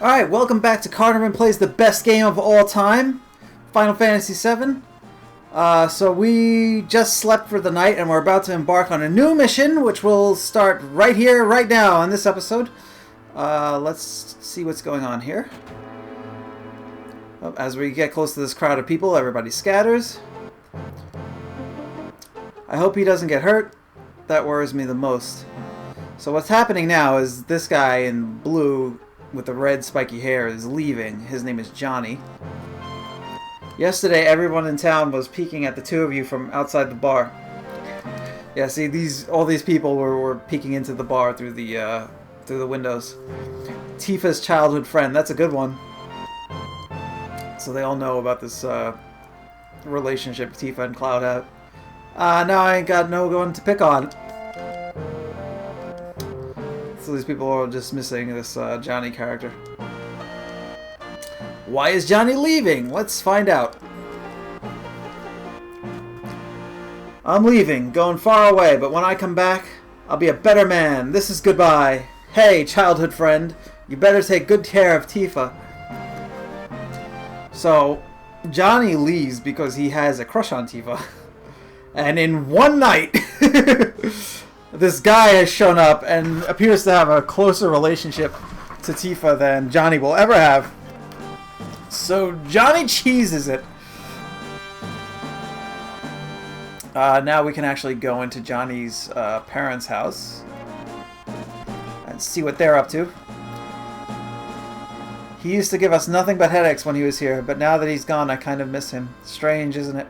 Alright, welcome back to Carnabrin Plays the best game of all time, Final Fantasy VII. So we just slept for the night and we're about to embark on a new mission, which will start right here, right now on this episode. Let's see what's going on here. As we get close to this crowd of people, everybody scatters. I hope he doesn't get hurt. That worries me the most. So what's happening now is this guy in blue with the red spiky hair is leaving. His name is Johnny. Yesterday everyone in town was peeking at the two of you from outside the bar. Yeah, see, all these people were peeking into the bar through the windows. Tifa's childhood friend, that's a good one. So they all know about this relationship Tifa and Cloud have. Now I ain't got no one to pick on. So these people are just missing this Johnny character. Why is Johnny leaving? Let's find out. I'm leaving, going far away, but when I come back, I'll be a better man. This is goodbye. Hey, childhood friend, you better take good care of Tifa. So, Johnny leaves because he has a crush on Tifa. And in one night, this guy has shown up and appears to have a closer relationship to Tifa than Johnny will ever have. So Johnny cheeses it. Now we can actually go into Johnny's parents' house and see what they're up to. He used to give us nothing but headaches when he was here, but now that he's gone, I kind of miss him. Strange, isn't it?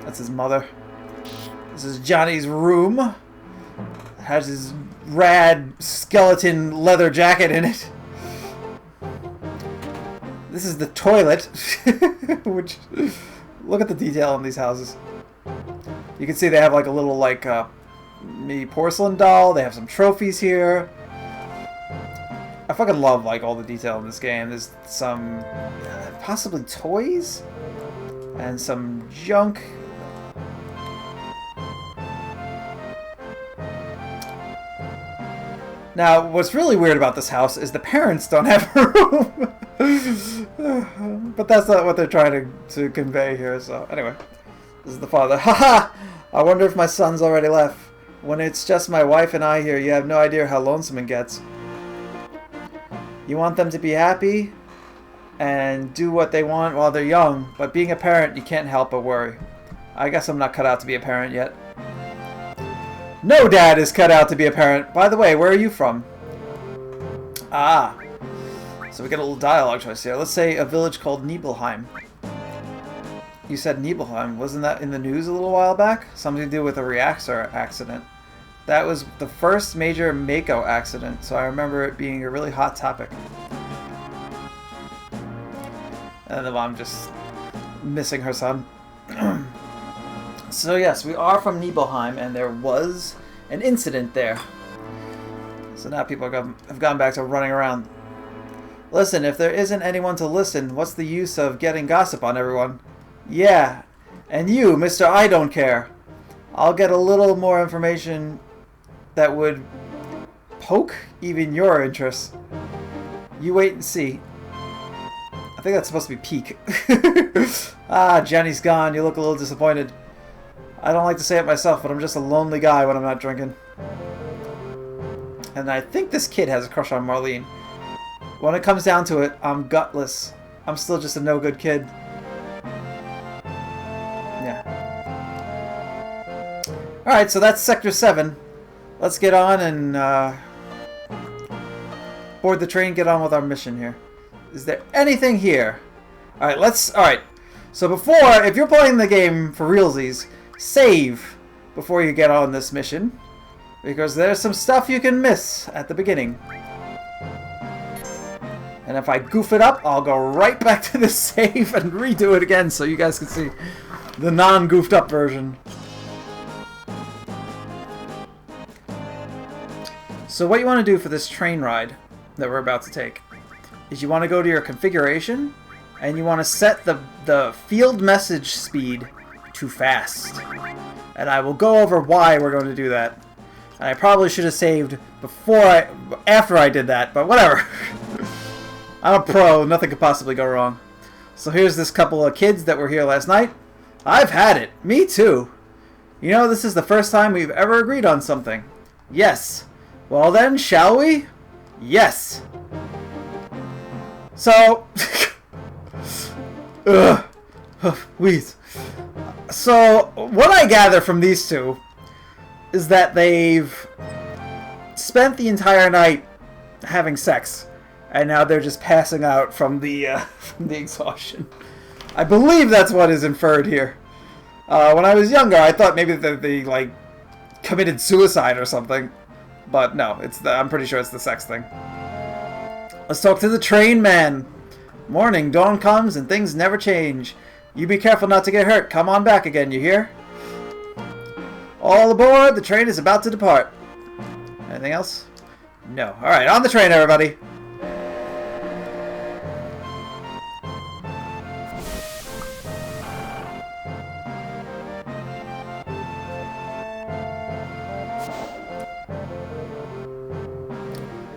That's his mother. This is Johnny's room. It has his rad skeleton leather jacket in it. This is the toilet. Which, look at the detail on these houses. You can see they have like a little maybe porcelain doll. They have some trophies here. I fucking love all the detail in this game. There's some possibly toys and some junk. Now, what's really weird about this house is the parents don't have a room. But that's not what they're trying to convey here, so anyway. This is the father. Haha! I wonder if my son's already left. When it's just my wife and I here, you have no idea how lonesome it gets. You want them to be happy and do what they want while they're young, but being a parent, you can't help but worry. I guess I'm not cut out to be a parent yet. No dad is cut out to be a parent. By the way, where are you from? Ah. So we get a little dialogue choice here. Let's say a village called Nibelheim. You said Nibelheim. Wasn't that in the news a little while back? Something to do with a reactor accident. That was the first major Mako accident, so I remember it being a really hot topic. And the mom just missing her son. So yes, we are from Nibelheim, and there was an incident there. So now people have gone back to running around. Listen, if there isn't anyone to listen, what's the use of getting gossip on everyone? Yeah, and you, Mr. I Don't Care. I'll get a little more information that would poke even your interests. You wait and see. I think that's supposed to be peak. Ah, Jenny's gone. You look a little disappointed. I don't like to say it myself, but I'm just a lonely guy when I'm not drinking. And I think this kid has a crush on Marlene. When it comes down to it, I'm gutless. I'm still just a no-good kid. Yeah. Alright, so that's Sector 7. Let's get on and board the train, get on with our mission here. Is there anything here? Alright, so before, if you're playing the game for realsies, save before you get on this mission, because there's some stuff you can miss at the beginning. And if I goof it up, I'll go right back to the save and redo it again so you guys can see the non-goofed up version. So what you want to do for this train ride that we're about to take is you want to go to your configuration and you want to set the field message speed to fast. And I will go over why we're going to do that. And I probably should have saved after I did that, but whatever. I'm a pro. Nothing could possibly go wrong. So here's this couple of kids that were here last night. I've had it. Me too. You know, this is the first time we've ever agreed on something. Yes. Well then, shall we? Yes. So... Ugh. Wheeze. So, what I gather from these two is that they've spent the entire night having sex, and now they're just passing out from the exhaustion. I believe that's what is inferred here. When I was younger, I thought maybe that they like committed suicide or something, but no, I'm pretty sure it's the sex thing. Let's talk to the train man. Morning, dawn comes and things never change. You be careful not to get hurt. Come on back again, you hear? All aboard, the train is about to depart. Anything else? No. Alright, on the train, everybody.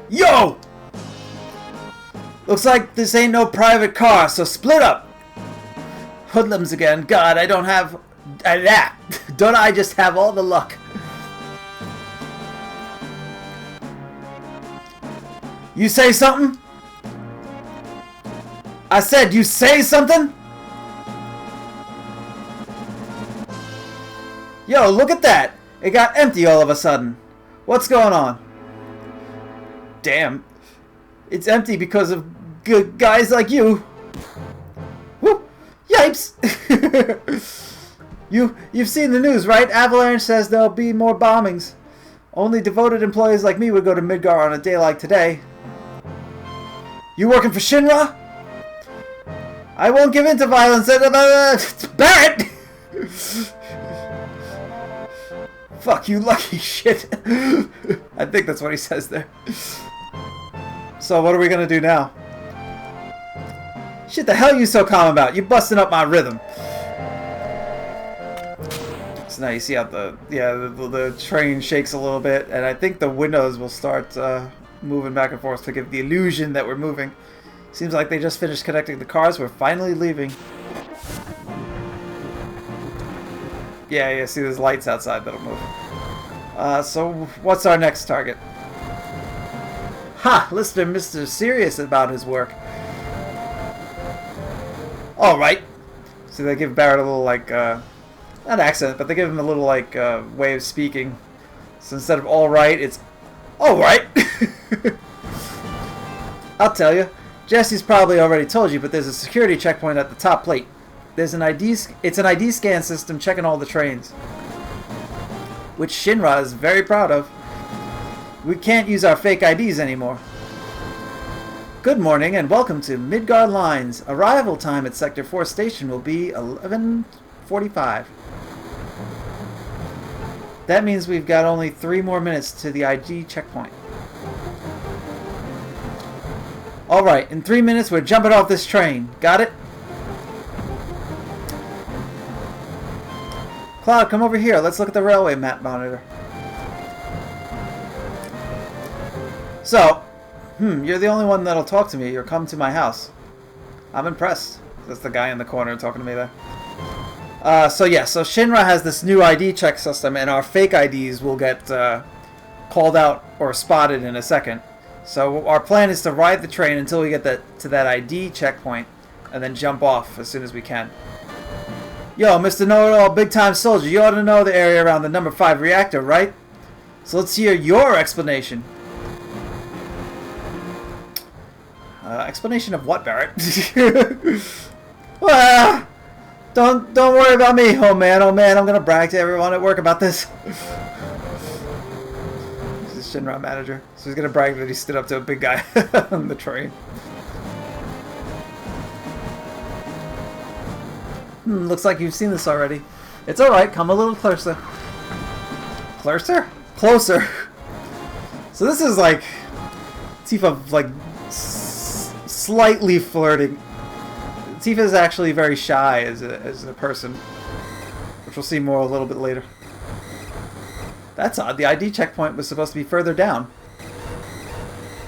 Yo! Looks like this ain't no private car, so split up. Hoodlums again. God, I don't have... don't I just have all the luck? You say something? I said you say something? Yo, look at that. It got empty all of a sudden. What's going on? Damn. It's empty because of good guys like you. Whoop. Yipes! You've seen the news, right? Avalanche says there'll be more bombings. Only devoted employees like me would go to Midgar on a day like today. You working for Shinra? I won't give in to violence. Barrett! Fuck you, lucky shit. I think that's what he says there. So what are we gonna do now? Shit, the hell you so calm about? You busting up my rhythm. So now you see how the train shakes a little bit, and I think the windows will start moving back and forth to give the illusion that we're moving. Seems like they just finished connecting the cars. We're finally leaving. Yeah, see there's lights outside that'll move. So what's our next target? Ha! Listener Mr. Serious about his work. Alright. So they give Barrett a little, like, not accent, but they give him a little, like, way of speaking. So instead of alright, it's alright! I'll tell you. Jesse's probably already told you, but there's a security checkpoint at the top plate. It's an ID scan system checking all the trains. Which Shinra is very proud of. We can't use our fake IDs anymore. Good morning and welcome to Midgard Lines. Arrival time at Sector 4 station will be 11:45. That means we've got only 3 more minutes to the ID checkpoint. Alright, in 3 minutes we're jumping off this train. Got it? Cloud, come over here. Let's look at the railway map monitor. So, you're the only one that'll talk to me or come to my house. I'm impressed. That's the guy in the corner talking to me there. So Shinra has this new ID check system, and our fake IDs will get called out or spotted in a second. So our plan is to ride the train until we get to that ID checkpoint, and then jump off as soon as we can. Yo, Mr. Know-It-All, big-time soldier, you ought to know the area around the number 5 reactor, right? So let's hear your explanation. Explanation of what, Barrett? Well, don't worry about me, oh man, I'm gonna brag to everyone at work about this. This is Shinra manager, so he's gonna brag that he stood up to a big guy on the train. Looks like you've seen this already. It's alright, come a little closer. Closer? Closer. So this is like Tifa, like, slightly flirting. Tifa is actually very shy as a person, which we'll see more a little bit later. That's odd. The ID checkpoint was supposed to be further down.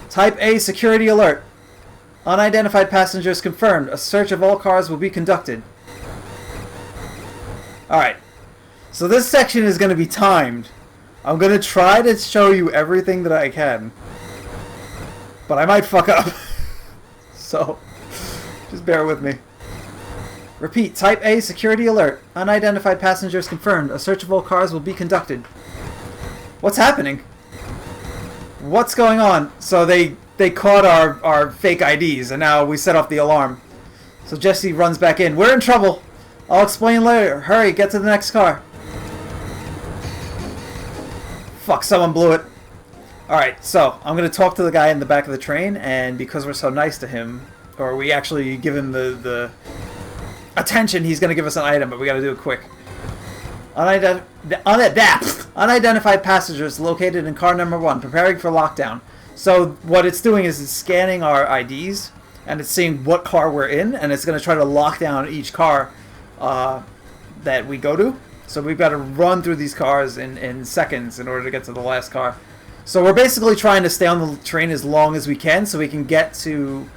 Type A security alert. Unidentified passengers confirmed. A search of all cars will be conducted. Alright. So this section is going to be timed. I'm going to try to show you everything that I can. But I might fuck up. So, just bear with me. Repeat, Type A security alert. Unidentified passengers confirmed. A search of all cars will be conducted. What's happening? What's going on? So they caught our fake IDs and now we set off the alarm. So Jesse runs back in. We're in trouble. I'll explain later. Hurry, get to the next car. Fuck, someone blew it. Alright, so I'm going to talk to the guy in the back of the train, and because we're so nice to him, or we actually give him the attention, he's going to give us an item, but we got to do it quick. Unidentified passengers located in car number 1, preparing for lockdown. So what it's doing is it's scanning our IDs, and it's seeing what car we're in, and it's going to try to lock down each car that we go to. So we've got to run through these cars in seconds in order to get to the last car. So we're basically trying to stay on the train as long as we can so we can get to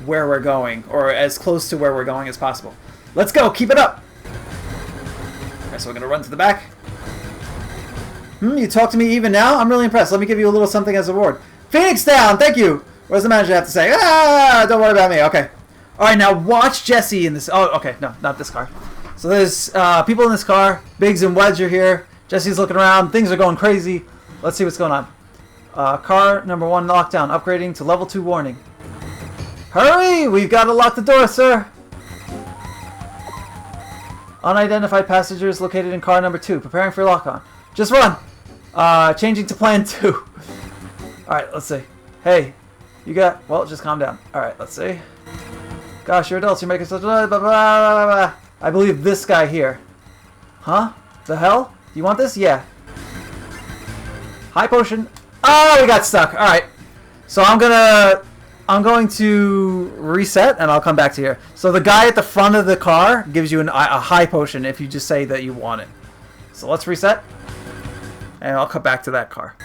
where we're going, or as close to where we're going as possible. Let's go! Keep it up! Okay, so we're going to run to the back. You talk to me even now? I'm really impressed. Let me give you a little something as a reward. Phoenix down! Thank you! What does the manager have to say? Ah! Don't worry about me. Okay. Alright, now watch Jesse in this... Oh, okay. No, not this car. So there's people in this car. Biggs and Wedge are here. Jesse's looking around. Things are going crazy. Let's see what's going on. Car number 1 lockdown. Upgrading to level 2 warning. Hurry! We've got to lock the door, sir! Unidentified passengers located in car number 2. Preparing for lock-on. Just run! Changing to plan 2. Alright, let's see. Hey, you got... Well, just calm down. Alright, let's see. Gosh, you're adults. You're making such... Blah, blah, blah, blah, blah. I believe this guy here. Huh? The hell? You want this? Yeah. High potion. Oh, we got stuck. Alright. So I'm going to reset and I'll come back to here. So the guy at the front of the car gives you a high potion if you just say that you want it. So let's reset. And I'll come back to that car.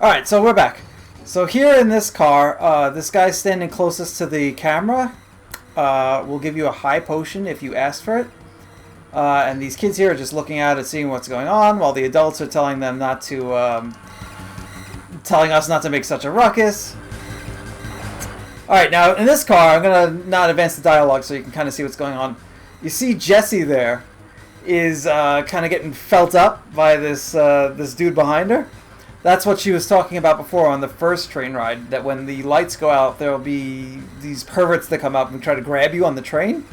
Alright, so we're back. So here in this car, this guy standing closest to the camera will give you a high potion if you ask for it. And these kids here are just looking at it, seeing what's going on, while the adults are telling them not to, telling us not to make such a ruckus. Alright, now in this car, I'm going to not advance the dialogue so you can kind of see what's going on. You see Jessie there is kind of getting felt up by this this dude behind her. That's what she was talking about before on the first train ride, that when the lights go out, there will be these perverts that come up and try to grab you on the train.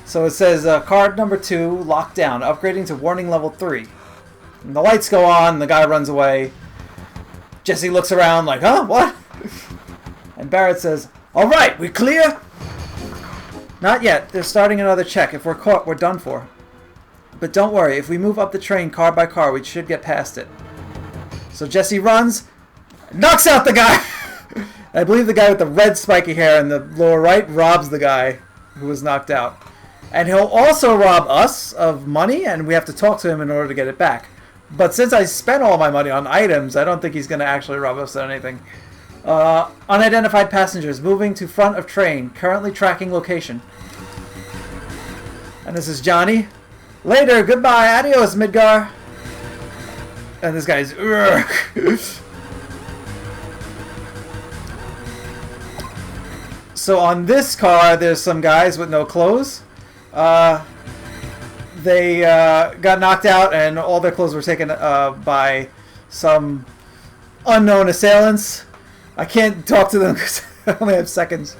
So it says, card number 2, locked down, upgrading to warning level 3. And the lights go on, the guy runs away. Jesse looks around like, huh, what? And Barrett says, alright, we clear? Not yet, they're starting another check. If we're caught, we're done for. But don't worry, if we move up the train car by car, we should get past it. So Jesse runs, knocks out the guy. I believe the guy with the red spiky hair in the lower right robs the guy who was knocked out. And he'll also rob us of money, and we have to talk to him in order to get it back. But since I spent all my money on items, I don't think he's going to actually rob us of anything. Unidentified passengers moving to front of train, currently tracking location. And this is Johnny. Later, goodbye, adios, Midgar. And this guy's... So on this car, there's some guys with no clothes. They got knocked out and all their clothes were taken by some unknown assailants. I can't talk to them because I only have seconds.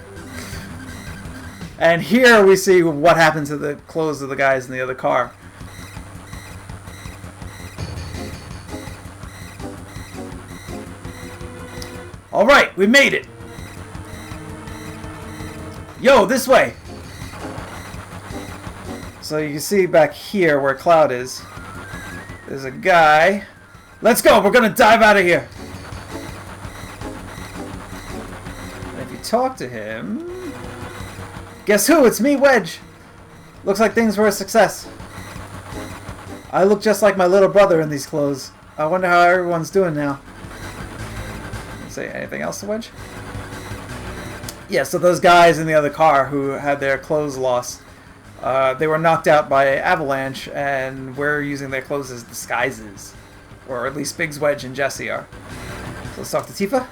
And here we see what happened to the clothes of the guys in the other car. Alright, we made it! Yo, this way! So you can see back here where Cloud is. There's a guy. Let's go! We're gonna dive out of here! And if you talk to him... Guess who? It's me, Wedge! Looks like things were a success. I look just like my little brother in these clothes. I wonder how everyone's doing now. Say anything else to Wedge? Yeah, so those guys in the other car who had their clothes lost, they were knocked out by Avalanche, and we're using their clothes as disguises. Or at least Biggs, Wedge, and Jesse are. So let's talk to Tifa.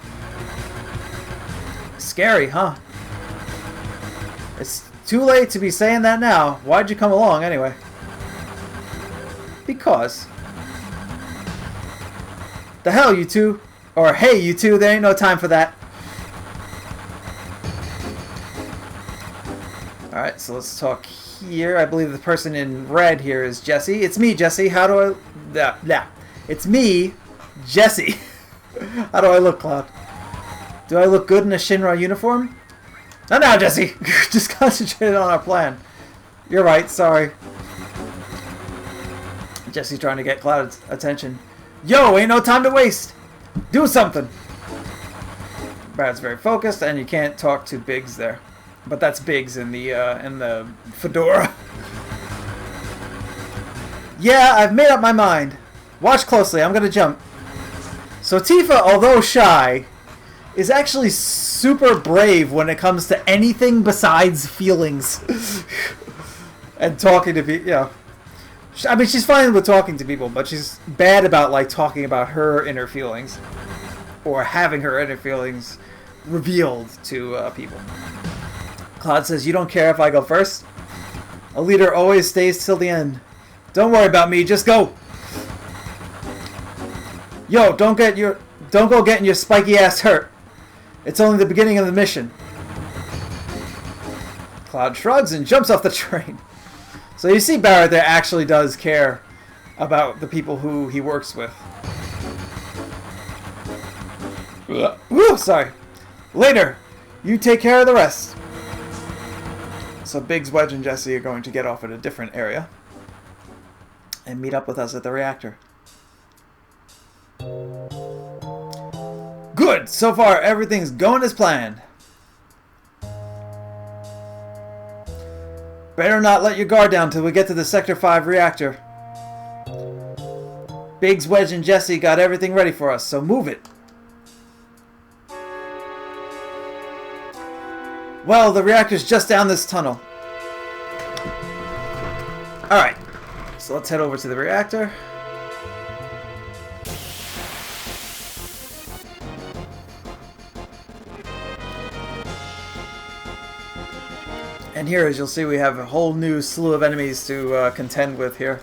Scary, huh? It's too late to be saying that now. Why'd you come along anyway? Because. The hell, you two? Or hey, you two, there ain't no time for that. Alright, so let's talk here. I believe the person in red here is Jesse. It's me, Jesse. How do I... Yeah. It's me, Jesse. How do I look, Cloud? Do I look good in a Shinra uniform? Not now, Jesse. Just concentrate on our plan. You're right, sorry. Jesse's trying to get Cloud's attention. Yo, ain't no time to waste. Do something. Brad's very focused, and you can't talk to Biggs there. But that's Biggs in the fedora. Yeah, I've made up my mind. Watch closely, I'm gonna jump. So Tifa, although shy, is actually super brave when it comes to anything besides feelings. And talking to people, you know. I mean, she's fine with talking to people, but she's bad about, like, talking about her inner feelings. Or having her inner feelings revealed to people. Cloud says, you don't care if I go first? A leader always stays till the end. Don't worry about me, just go! Yo, don't go getting your spiky ass hurt. It's only the beginning of the mission. Cloud shrugs and jumps off the train. So you see Barrett there actually does care about the people who he works with. Woo, sorry. Later, you take care of the rest. So Biggs, Wedge, and Jesse are going to get off at a different area and meet up with us at the reactor. Good! So far, everything's going as planned. Better not let your guard down till we get to the Sector 5 reactor. Biggs, Wedge, and Jesse got everything ready for us, so move it. Well, the reactor's just down this tunnel. Alright, so let's head over to the reactor. And here, as you'll see, we have a whole new slew of enemies to contend with here.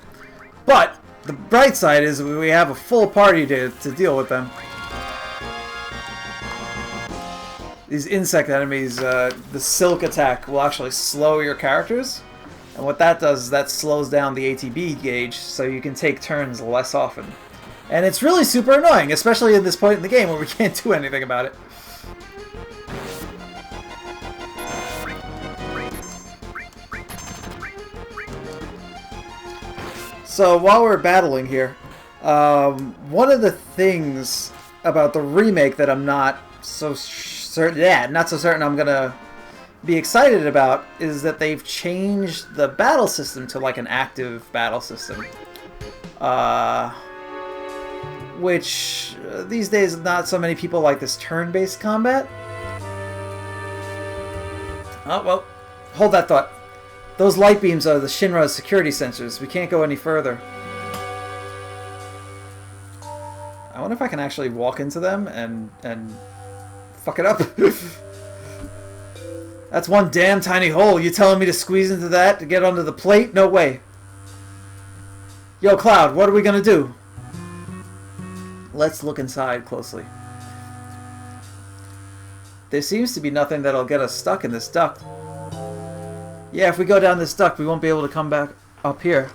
But the bright side is we have a full party to deal with them. These insect enemies, the silk attack will actually slow your characters. And what that does is that slows down the ATB gauge, so you can take turns less often. And it's really super annoying, especially at this point in the game where we can't do anything about it. So while we're battling here, one of the things about the remake that I'm not so certain, not so certain I'm gonna be excited about is that they've changed the battle system to like an active battle system, which these days not so many people like this turn-based combat. Oh well, hold that thought. Those light beams are the Shinra's security sensors. We can't go any further. I wonder if I can actually walk into them and fuck it up. That's one damn tiny hole. You telling me to squeeze into that to get onto the plate? No way. Yo, Cloud, what are we gonna do? Let's look inside closely. There seems to be nothing that'll get us stuck in this duct. Yeah, if we go down this duct, we won't be able to come back up here.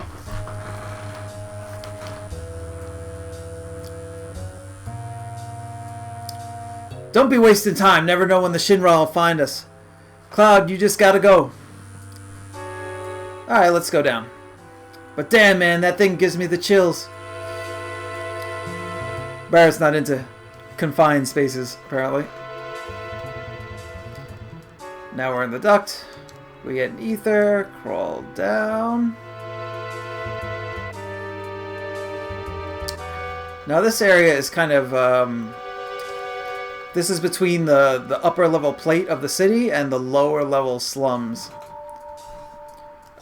Don't be wasting time. Never know when the Shinra will find us. Cloud, you just gotta go. Alright, let's go down. But damn, man, that thing gives me the chills. Barrett's not into confined spaces, apparently. Now we're in the duct. We get an ether, crawl down. Now this area is kind of This is between the upper level plate of the city and the lower level slums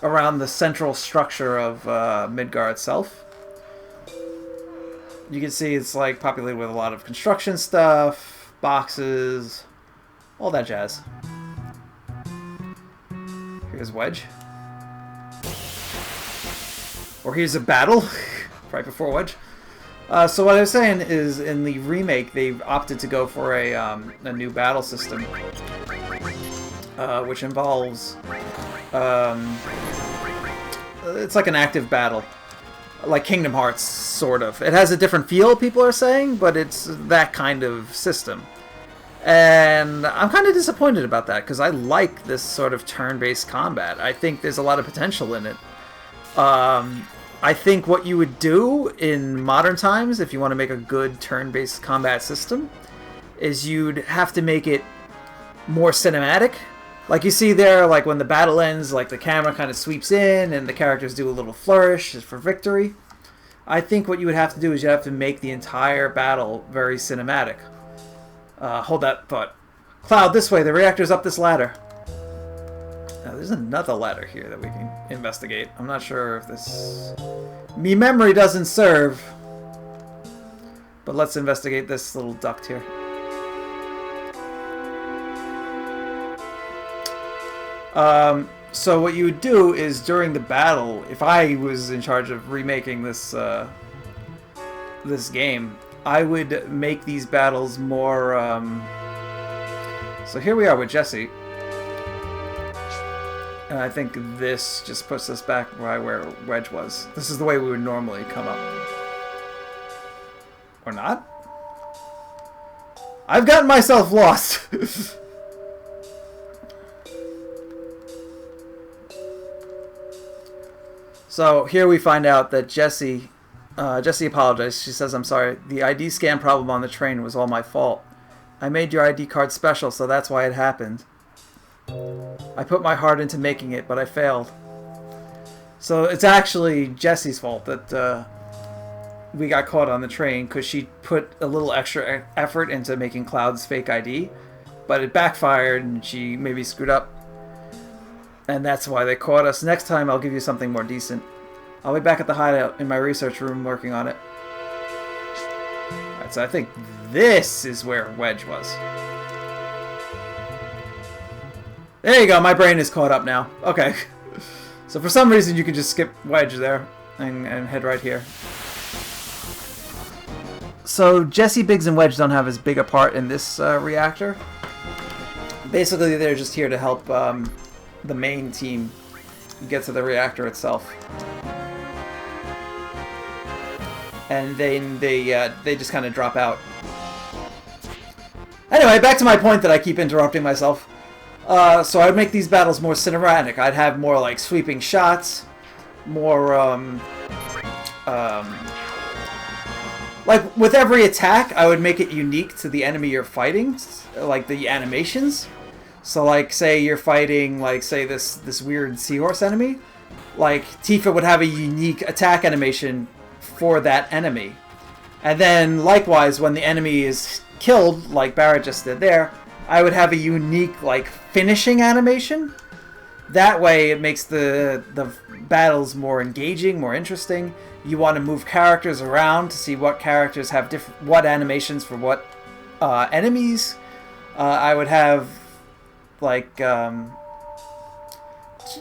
around the central structure of Midgar itself. You can see it's like populated with a lot of construction stuff, boxes, all that jazz. Here's Wedge. Or here's a battle right before Wedge. So what I was saying is, in the remake, they've opted to go for a new battle system, which involves it's like an active battle, like Kingdom Hearts, sort of. It has a different feel, people are saying, but it's that kind of system. And I'm kind of disappointed about that, because I like this sort of turn-based combat. I think there's a lot of potential in it. I think what you would do in modern times, if you want to make a good turn-based combat system, is you'd have to make it more cinematic. Like you see there, like when the battle ends, like the camera kind of sweeps in and the characters do a little flourish for victory. I think what you would have to do is you have to make the entire battle very cinematic. Hold that thought. Cloud, this way. The reactor's up this ladder. Now, there's another ladder here that we can investigate. I'm not sure if this... Me memory doesn't serve. But let's investigate this little duct here. So what you would do is during the battle, if I was in charge of remaking this this game, I would make these battles more... So here we are with Jesse. And I think this just puts us back right where Wedge was. This is the way we would normally come up. Or not? I've gotten myself lost! So here we find out that Jessie apologized. She says, "I'm sorry. The ID scan problem on the train was all my fault. I made your ID card special, so that's why it happened. I put my heart into making it, but I failed." So it's actually Jessie's fault that we got caught on the train, because she put a little extra effort into making Cloud's fake ID, but it backfired and she maybe screwed up. And that's why they caught us. Next time I'll give you something more decent. I'll be back at the hideout in my research room working on it. Alright, so I think this is where Wedge was. There you go, my brain is caught up now. Okay. So for some reason you can just skip Wedge there and head right here. So Jesse, Biggs, and Wedge don't have as big a part in this reactor. Basically they're just here to help the main team get to the reactor itself. And then they just kind of drop out. Anyway, back to my point that I keep interrupting myself. So I'd make these battles more cinematic. I'd have more like sweeping shots, more like with every attack, I would make it unique to the enemy you're fighting, like the animations. So like, say you're fighting, like, say this weird seahorse enemy, like Tifa would have a unique attack animation for that enemy. And then likewise, when the enemy is killed, like Barrett just did there, I would have a unique, like, finishing animation. That way it makes the battles more engaging, more interesting. You want to move characters around to see what characters have what animations for what enemies. I would have like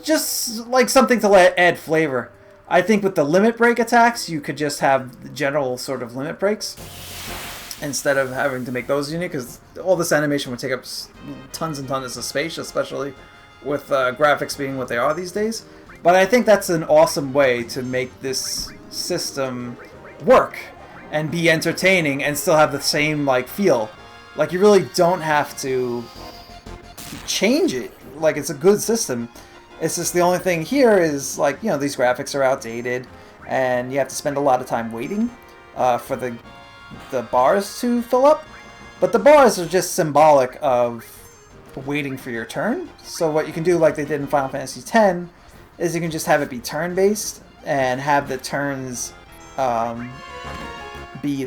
just like something to add flavor. I think with the limit break attacks, you could just have the general sort of limit breaks instead of having to make those unique, because all this animation would take up tons and tons of space, especially with graphics being what they are these days. But I think that's an awesome way to make this system work and be entertaining and still have the same like feel. Like, you really don't have to change it. Like, it's a good system. It's just the only thing here is, like, you know, these graphics are outdated and you have to spend a lot of time waiting for the bars to fill up. But the bars are just symbolic of waiting for your turn. So what you can do, like they did in Final Fantasy X, is you can just have it be turn-based and have the turns be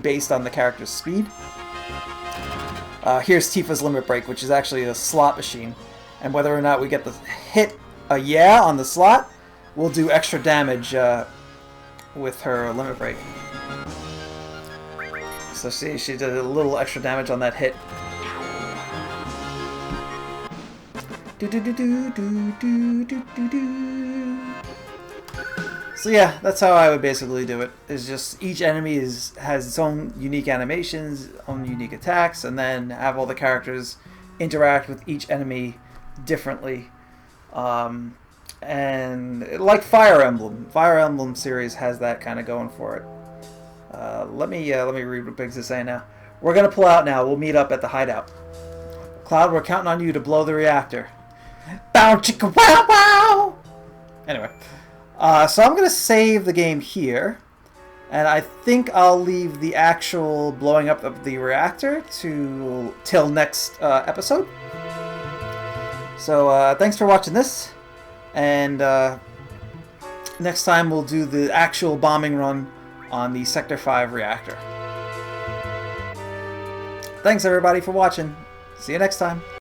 based on the character's speed. Here's Tifa's limit break, which is actually a slot machine. And whether or not we get the hit a yeah on the slot, we'll do extra damage with her limit break. So see, she did a little extra damage on that hit. So yeah, that's how I would basically do it. Is just each enemy has its own unique animations, own unique attacks, and then have all the characters interact with each enemy differently. And like Fire Emblem series has that kind of going for it. Let me read what Biggs is saying now. We're gonna pull out now. We'll meet up at the hideout. Cloud, we're counting on you to blow the reactor. Bow chicka wow wow. Anyway, so I'm gonna save the game here, and I think I'll leave the actual blowing up of the reactor till next episode. So thanks for watching this, and next time we'll do the actual bombing run on the Sector 5 reactor. Thanks everybody for watching. See you next time.